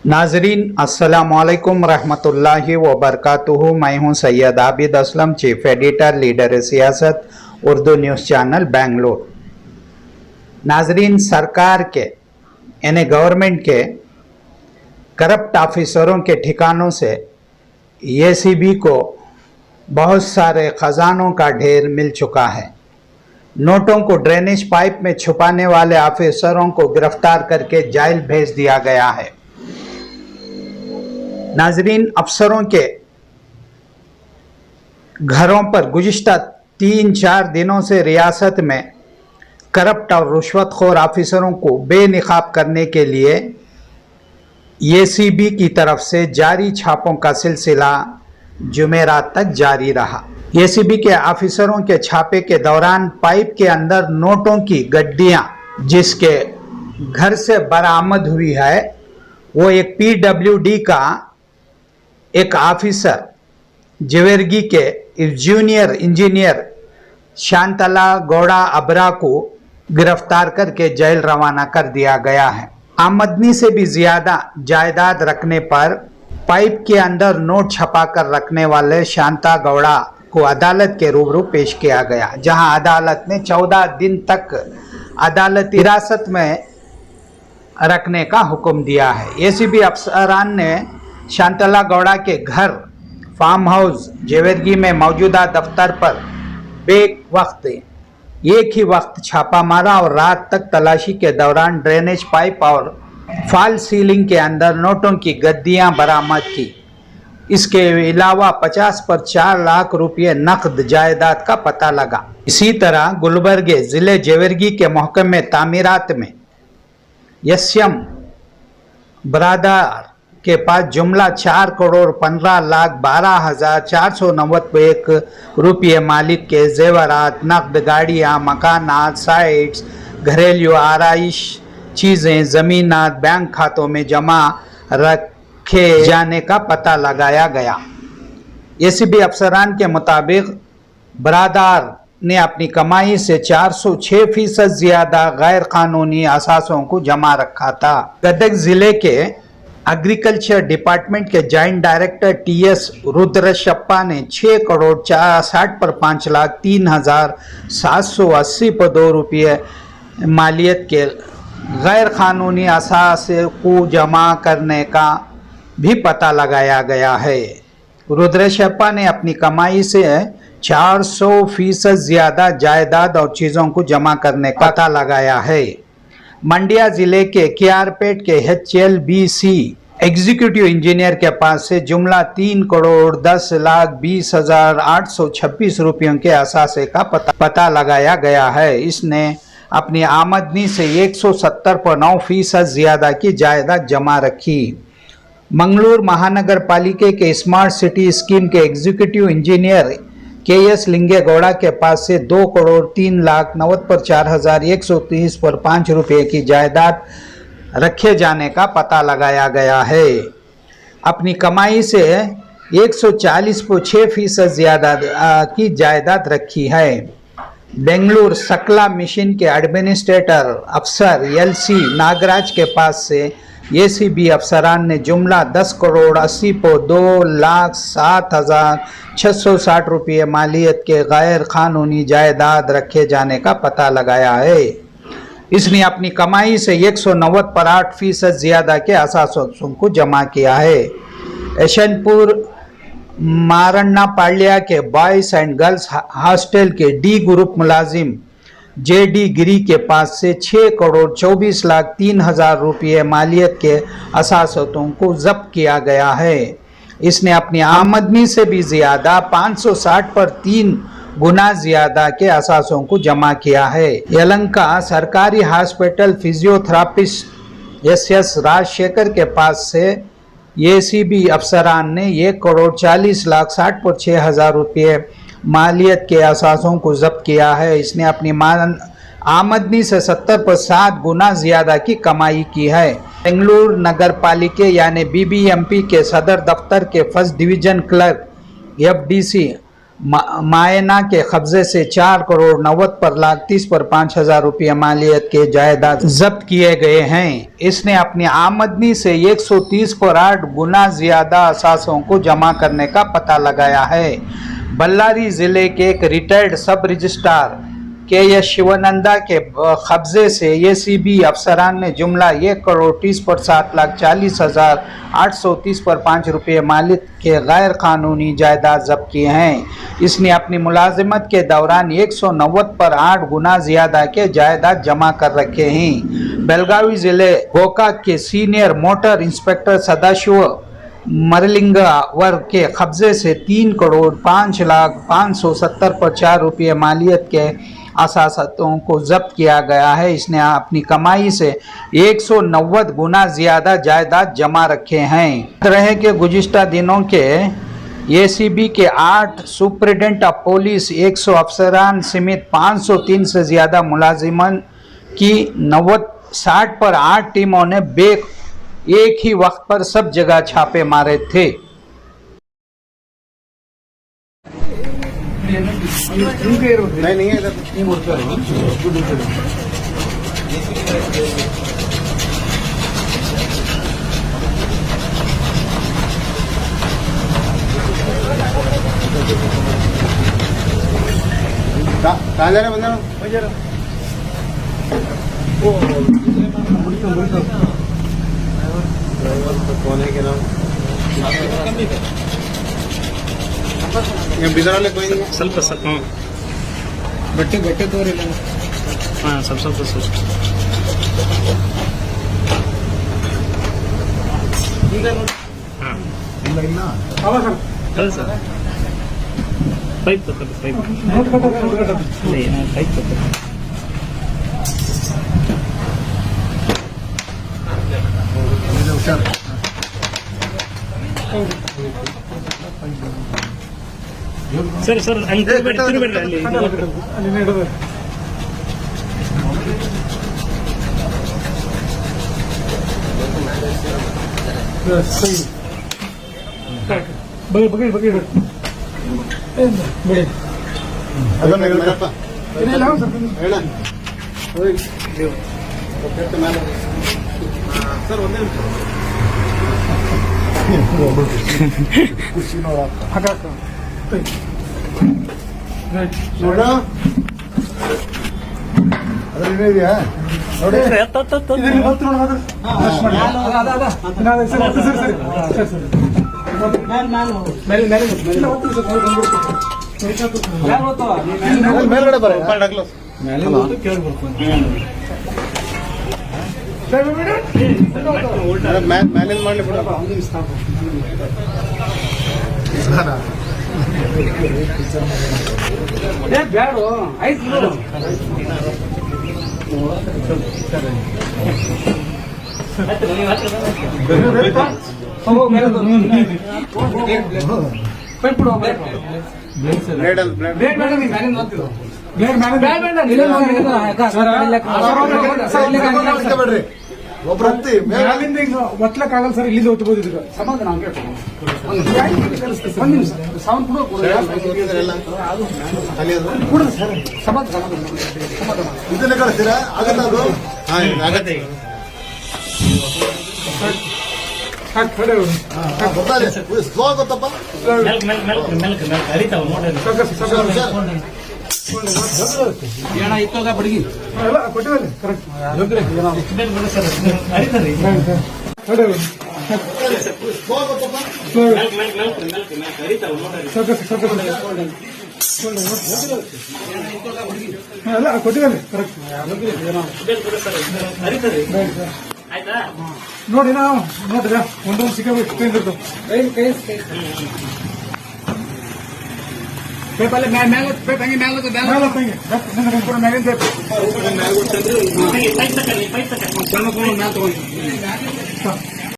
नाजरीन अस्सलामुअलैकुम रहमतुल्लाहि व बरकातुहू। मैं हूं Syed Abid Aslam, chief editor, leader सियासत, उर्दू न्यूज़ चैनल बेंगलोर। नाजरीन, सरकार के यानी गवर्नमेंट के करप्ट ऑफिसरों के ठिकानों से एसीबी को बहुत सारे खजानों का ढेर मिल चुका है। नोटों को ड्रेनेज पाइप में छुपाने वाले ऑफिसरों को गिरफ्तार करके जेल भेज दिया गया है। नाजरीन, अफसरों के घरों पर गुज़िश्ता 3-4 दिनों से रियासत में करप्ट और रुश्वतखोर ऑफिसरों को बेनकाब करने के लिए एसीबी की तरफ से जारी छापों का सिलसिला जुमेरात तक जारी रहा। एसीबी के ऑफिसरों के छापे के दौरान पाइप के अंदर नोटों की गड्डियां जिसके घर से बरामद हुई है, वो एक पीडब्ल्यूडी का एक ऑफिसर जेवर्गी के जूनियर इंजीनियर शांतला गौड़ा अबरा को गिरफ्तार करके जेल रवाना कर दिया गया है। आमदनी से भी ज्यादा जायदाद रखने पर पाइप के अंदर नोट छपाकर रखने वाले शांता गौड़ा को अदालत के रूबरू पेश किया गया, जहां अदालत ने 14 दिन तक अदालती हिरासत में रखने का हुक्म दिया है। एसीबी अफसरान ने शांतला गौड़ा के घर फार्म हाउस जेवर्गी में मौजूदा दफ्तर पर एक ही वक्त छापा मारा और रात तक तलाशी के दौरान ड्रेनेज पाइप और फॉल सीलिंग के अंदर नोटों की गद्दियां बरामद की। इसके अलावा 50 पर 4 लाख रुपये नकद जायदाद का पता लगा। इसी तरह गुलबर्गे जिले जेवर्गी के महकमे तामीरात में यस्यम बरादार के पास जुमला 4,15,12,491 रुपये मालिक के जेवरात, नकद, गाड़ियाँ, मकानात, साइट्स, घरेलू आराइश चीज़ें, ज़मीनात बैंक खातों में जमा रखे जाने का पता लगाया गया। एसीबी अफसरान के मुताबिक बरादार ने अपनी कमाई से 406% ज्यादा गैर कानूनी असासों को जमा रखा था। गदग जिले के एग्रीकल्चर डिपार्टमेंट के जॉइंट डायरेक्टर टीएस रुद्रशप्पा ने 6 करोड़ 60 पर 5,03,780 पर 2 रुपये मालियत के गैर कानूनी असासे को जमा करने का भी पता लगाया गया है। रुद्रशप्पा ने अपनी कमाई से 400% ज्यादा जायदाद और चीज़ों को जमा करने का पता लगाया है। मंडिया जिले के केआरपेट के HLBC एग्जीक्यूटिव इंजीनियर के पास से जुमला 3,10,20,826 रुपयों के असासे का पता लगाया गया है। इसने अपनी आमदनी से 170.9% ज्यादा की जायदाद जमा रखी। मंगलूर महानगर पालिका के स्मार्ट सिटी स्कीम के एग्जीक्यूटिव इंजीनियर KS लिंगेगौड़ा के पास से 2,03,90 पर 4,130 पर 5 रुपये की जायदाद रखे जाने का पता लगाया गया है। अपनी कमाई से 140 पर 6% ज्यादा की जायदाद रखी है। बेंगलुरु सकला मिशन के एडमिनिस्ट्रेटर अफसर LC नागराज के पास से एसीबी अफसरान ने जुमला 10 करोड़ 80 पर 2,07,660 रुपये मालियत के गैर कानूनी जायदाद रखे जाने का पता लगाया है। इसने अपनी कमाई से 190 पर 8% ज्यादा के असासों को जमा किया है। यशनपुर मारन्ना पालिया के बॉयज एंड गर्ल्स हॉस्टल के D ग्रुप मुलाजिम JD गिरी के पास से 6 करोड़ 24,03,000 रुपये मालियत के असासों को जब्त किया गया है। इसने अपनी आमदनी से भी ज्यादा 560 पर 3 गुना ज्यादा के असासों को जमा किया है। यलंका सरकारी हॉस्पिटल फिजियोथेरापिस्ट SS राजशेखर के पास से एसीबी अफसरान ने 1 करोड़ 40,60 पर 6,000 रुपये मालियत के असासों को जब्त किया है। इसने अपनी आमदनी से 70 पर 7 गुना ज्यादा की कमाई की है। बेंगलुरु नगर पालिका यानी BBMP के सदर दफ्तर के फर्स्ट डिवीजन क्लर्क FDC मायना के कब्जे से 4,90,00,000 पर लाख 30 पर 5,000 रुपये मालियत के जायदाद जब्त किए गए हैं। इसने अपनी आमदनी से 130 पर 8 गुना ज्यादा असासों को जमा करने का पता लगाया है। बल्लारी जिले के एक रिटायर्ड सब रजिस्ट्रार के शिवानंदा के कब्जे से एसीबी अफसरान ने जुमला 1,30,00,000 पर 7,40,830 पर 5 रुपये मालिक के गैर कानूनी जायदाद जब्त किए हैं। इसने अपनी मुलाजिमत के दौरान 190 पर 8 गुना ज्यादा के जायदाद जमा कर रखे हैं। बेलगावी जिले गोकाक के सीनियर मोटर इंस्पेक्टर सदाशिव मरलिंगावर के कब्जे से 3,05,570 पर 4 रुपये मालियत के असासों को जब्त किया गया है। इसने अपनी कमाई से 190 गुना ज्यादा जायदाद जमा रखे हैं। तरह के गुज़िश्ता दिनों के एसीबी के 8 सुपरिटेंडेंट ऑफ पुलिस 100 अफसरान समेत 503 से ज्यादा मुलाजिमन की 60 पर 8 टीमों ने एक ही वक्त पर सब जगह छापे मारे थे। नहीं है कहाँ जा रहे बंदा कौन है के नाम बिदर वाले कोई नहीं ಸ್ವಲ್ಪ ಬಟ್ಟೆ ತೋರಿಲ್ಲ ಹಾಂ ಸ್ವಲ್ಪ ಈಗ ಹಾಂ ಇಲ್ಲ ಹೌದು ಸರ್ ಪೈಪ್ ತಗೊಳ್ಳಿ ಪೈಪ್ ಪೈಪ್ ತಗೊಳ್ಳಿ ಹುಷಾರು ಸರ್ ಅಲ್ಲಿ ತಿರುಗಬೇಡ್ರಿ ಅಲ್ಲಿ ಸರ್ ಒಂದೇ ಖುಷಿ ನೋಡ ಅದ್ರೇನಿದೆಯಾ ನೋಡಿ ಮೇಲ್ಗಡೆ ಬರ ಮ್ಯಾನೇಜ್ ಮಾಡ್ಲಿ ಬಿಡ ಬ್ಯಾಡ ಆಯ್ತು ಒತ್ತಲಕ್ಕಾಗಲ್ಲ ಸರ್, ಇಲ್ಲಿಂದ ಒತ್ತಬಹುದು. ಈಗ ಸಮಾಧಾನ ಒಂದು ನಿಮಿಷ ಸಾವನ್ ಕೂಡ ಸರ್ ಸಮಾಧಾನ ಇದನ್ನೇ ಕಳಿಸ್ತೀರಾ? ಆಗತ್ತ ಅದು ಆಗತ್ತೆ ಸ್ಲೋ ಆಗುತ್ತಪ್ಪ. ಇತ್ತೋಗ ಬಡಗಿ ಕೊಟ್ಟಿದ್ದಾರೆ ಕರೆಕ್ಟ್ ಅಲ್ಲ ಕೊಟ್ಟಿದ್ದಾರೆ ಕರೆಕ್ಟ್ ನೋಡಿ. ನಾವು ನೋಡ್ರಿ ಒಂದೊಂದು ಸಿಗಬೇಕು ಪೇಪಲ್ಲಿ ಮ್ಯಾಲ ಪೇಪ್ ಹಂಗೆ ಮ್ಯಾಲ ಮ್ಯಾಲಿನ ಪೇಪ್ ಮ್ಯಾಲ ತಗೊಂಡು